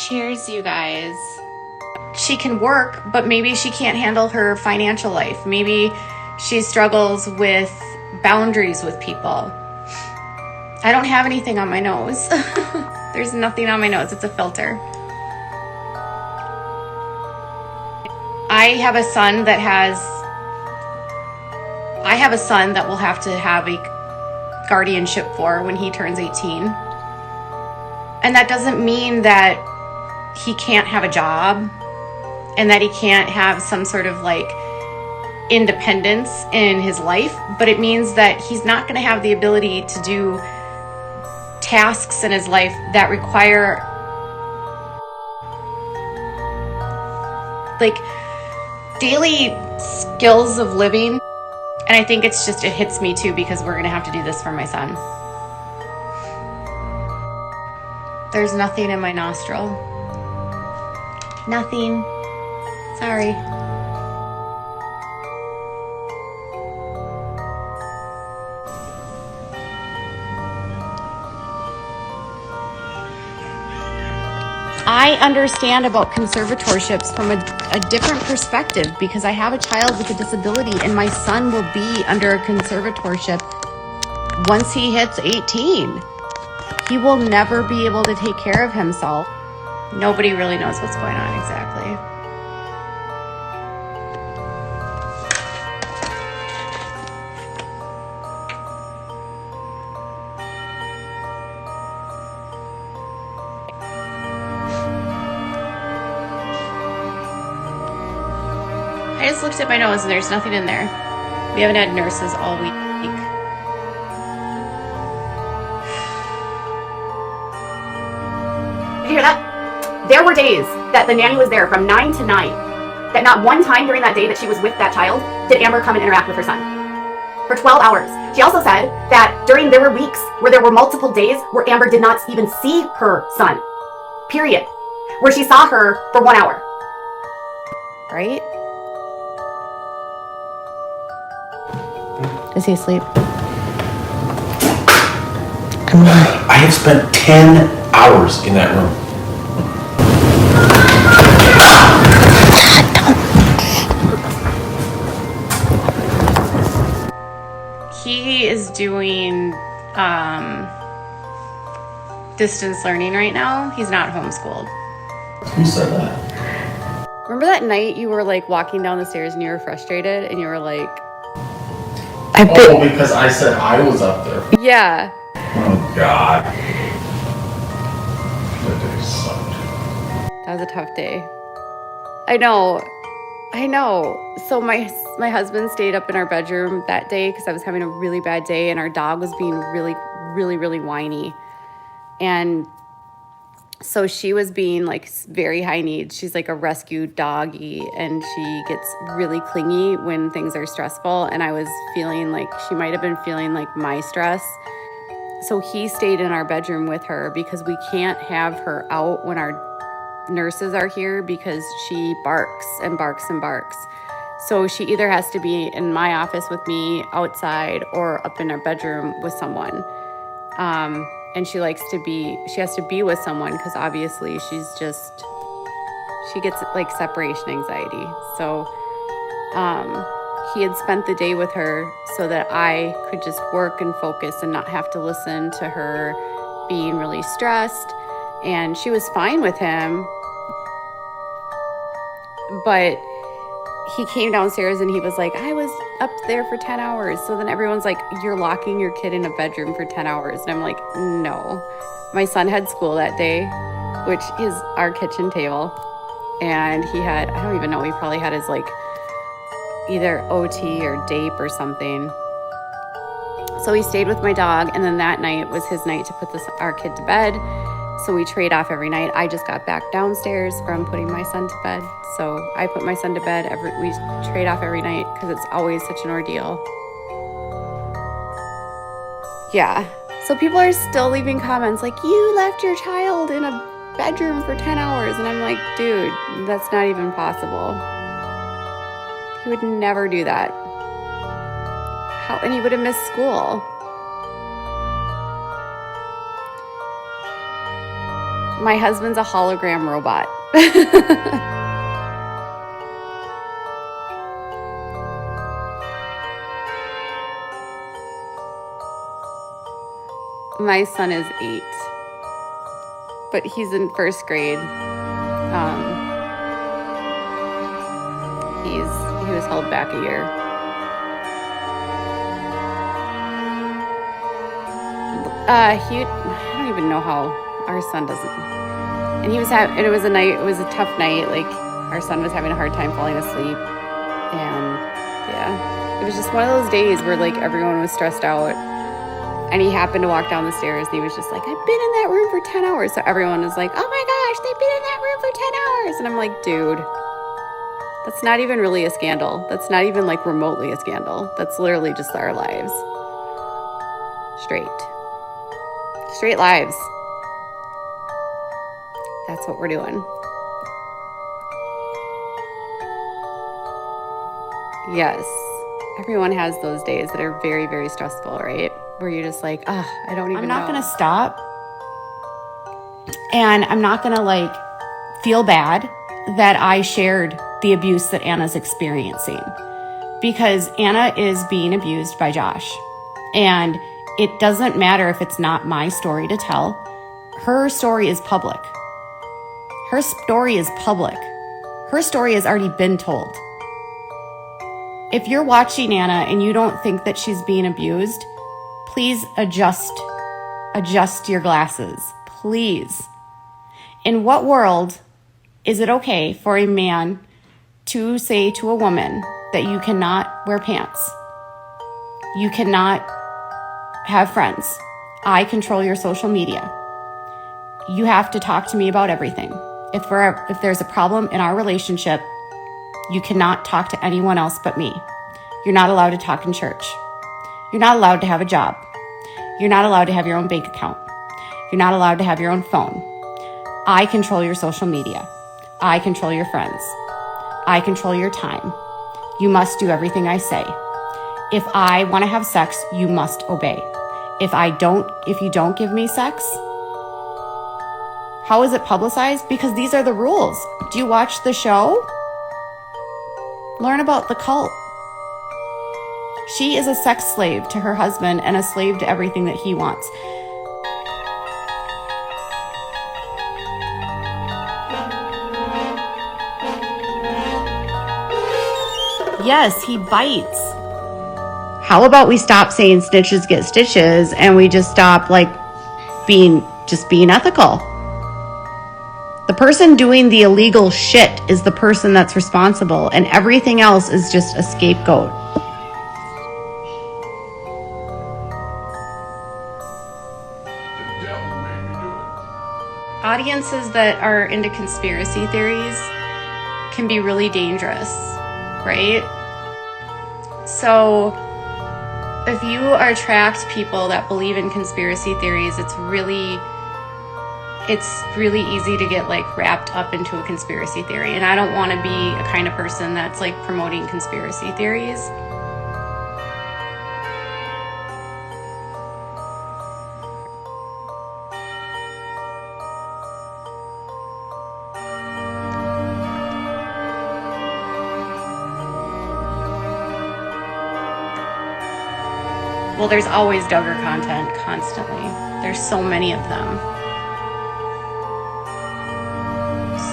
Cheers, you guys. She can work, but maybe she can't handle her financial life. Maybe she struggles with boundaries with people. I don't have anything on my nose. There's nothing on my nose. It's a filter. I have a son that will have to have a guardianship for when he turns 18. And that doesn't mean that he can't have a job and that he can't have some sort of like independence in his life, but it means that he's not going to have the ability to do tasks in his life that require like daily skills of living. And I think it hits me too, because we're going to have to do this for my son. There's nothing in my nostril. Nothing. Sorry. I understand about conservatorships from a different perspective, because I have a child with a disability and my son will be under a conservatorship once he hits 18. He will never be able to take care of himself. Nobody really knows what's going on exactly. I just looked at my nose and there's nothing in there. We haven't had nurses all week. Did you hear that? There were days that the nanny was there from 9 to 9, that not one time during that day that she was with that child did Amber come and interact with her son. For 12 hours. She also said that there were weeks where there were multiple days where Amber did not even see her son. Period. Where she saw her for 1 hour. Right? Is he asleep? I have spent 10 hours in that room. He is doing distance learning right now. He's not homeschooled. Who said that? Remember that night you were like walking down the stairs and you were frustrated and you were like, because I said I was up there. yeah. Oh, God. That day sucked. That was a tough day. I know. So my husband stayed up in our bedroom that day because I was having a really bad day and our dog was being really, really, really whiny. And so she was being like very high needs. She's like a rescue doggy and she gets really clingy when things are stressful. And I was feeling like she might have been feeling like my stress. So he stayed in our bedroom with her because we can't have her out when our nurses are here because she barks and barks and barks. So she either has to be in my office with me outside or up in our bedroom with someone. And she has to be with someone because obviously she gets like separation anxiety. So he had spent the day with her so that I could just work and focus and not have to listen to her being really stressed. And she was fine with him. But he came downstairs and he was like, I was up there for 10 hours. So then everyone's like, you're locking your kid in a bedroom for 10 hours. And I'm like, no. My son had school that day, which is our kitchen table. And he had, I don't even know, he probably had his like either OT or DAPE or something. So he stayed with my dog. And then that night was his night to put our kid to bed. So we trade off every night. I just got back downstairs from putting my son to bed. So I put my son to bed. We trade off every night because it's always such an ordeal. Yeah. So people are still leaving comments like, you left your child in a bedroom for 10 hours. And I'm like, dude, that's not even possible. He would never do that. And he would have missed school. My husband's a hologram robot. My son is 8, but he's in first grade. He was held back a year. I don't even know how our son doesn't. And it was a tough night. Like, our son was having a hard time falling asleep, and yeah, it was just one of those days where like everyone was stressed out. And he happened to walk down the stairs, and he was just like, I've been in that room for 10 hours. So everyone was like, oh my gosh, they've been in that room for 10 hours. And I'm like, dude, that's not even really a scandal. That's not even like remotely a scandal. That's literally just our lives. Straight lives. That's what we're doing. Yes, everyone has those days that are very, very stressful, right? Where you're just like, I don't even know. I'm not going to stop. And I'm not going to like feel bad that I shared the abuse that Anna's experiencing, because Anna is being abused by Josh. And it doesn't matter if it's not my story to tell. Her story is public. Her story is public. Her story has already been told. If you're watching Anna and you don't think that she's being abused, please adjust your glasses, please. In what world is it okay for a man to say to a woman that you cannot wear pants? You cannot have friends. I control your social media. You have to talk to me about everything. If there's a problem in our relationship, you cannot talk to anyone else but me. You're not allowed to talk in church. You're not allowed to have a job. You're not allowed to have your own bank account. You're not allowed to have your own phone. I control your social media. I control your friends. I control your time. You must do everything I say. If I want to have sex, you must obey. If you don't give me sex, how is it publicized? Because these are the rules. Do you watch the show? Learn about the cult. She is a sex slave to her husband and a slave to everything that he wants. Yes, he bites. How about we stop saying snitches get stitches and we just stop being ethical? The person doing the illegal shit is the person that's responsible, and everything else is just a scapegoat. Audiences that are into conspiracy theories can be really dangerous, right? So if you attract people that believe in conspiracy theories, it's really easy to get wrapped up into a conspiracy theory. And I don't want to be a kind of person that's promoting conspiracy theories. Well, there's always Duggar content constantly. There's so many of them.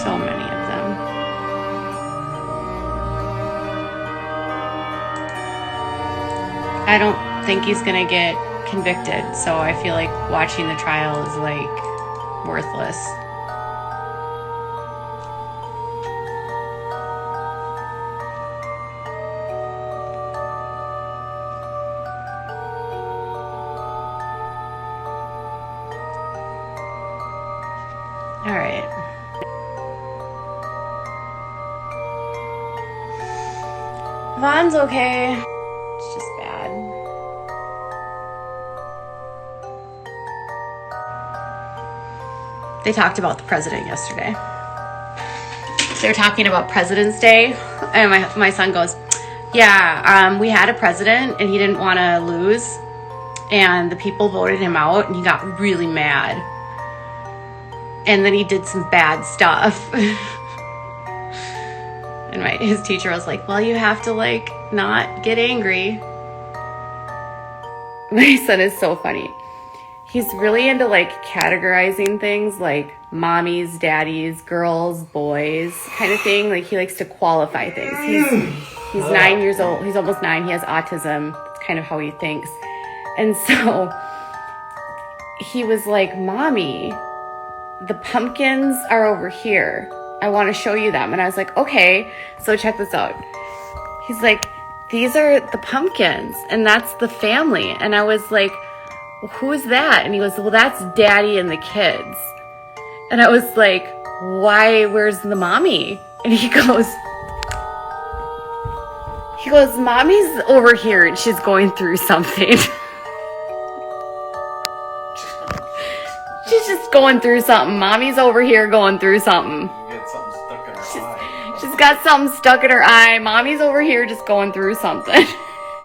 So many of them. I don't think he's gonna get convicted, so I feel like watching the trial is worthless. All right. Vaughn's okay. It's just bad. They talked about the president yesterday. They were talking about President's Day, and my son goes, yeah, we had a president and he didn't want to lose, and the people voted him out and he got really mad. And then he did some bad stuff. And his teacher was like, well, you have to like not get angry. My son is so funny. He's really into like categorizing things like mommies, daddies, girls, boys kind of thing. Like he likes to qualify things. He's 9 years old. He's almost 9. He has autism. That's kind of how he thinks. And so he was like, Mommy, the pumpkins are over here. I want to show you them. And I was like, okay, so check this out. He's like, these are the pumpkins and that's the family. And I was like, well, who is that? And he goes, well, that's Daddy and the kids. And I was like, why, where's the mommy? And he goes, Mommy's over here and she's going through something. She's just going through something. Mommy's over here going through something. She's got something stuck in her eye. Mommy's over here just going through something.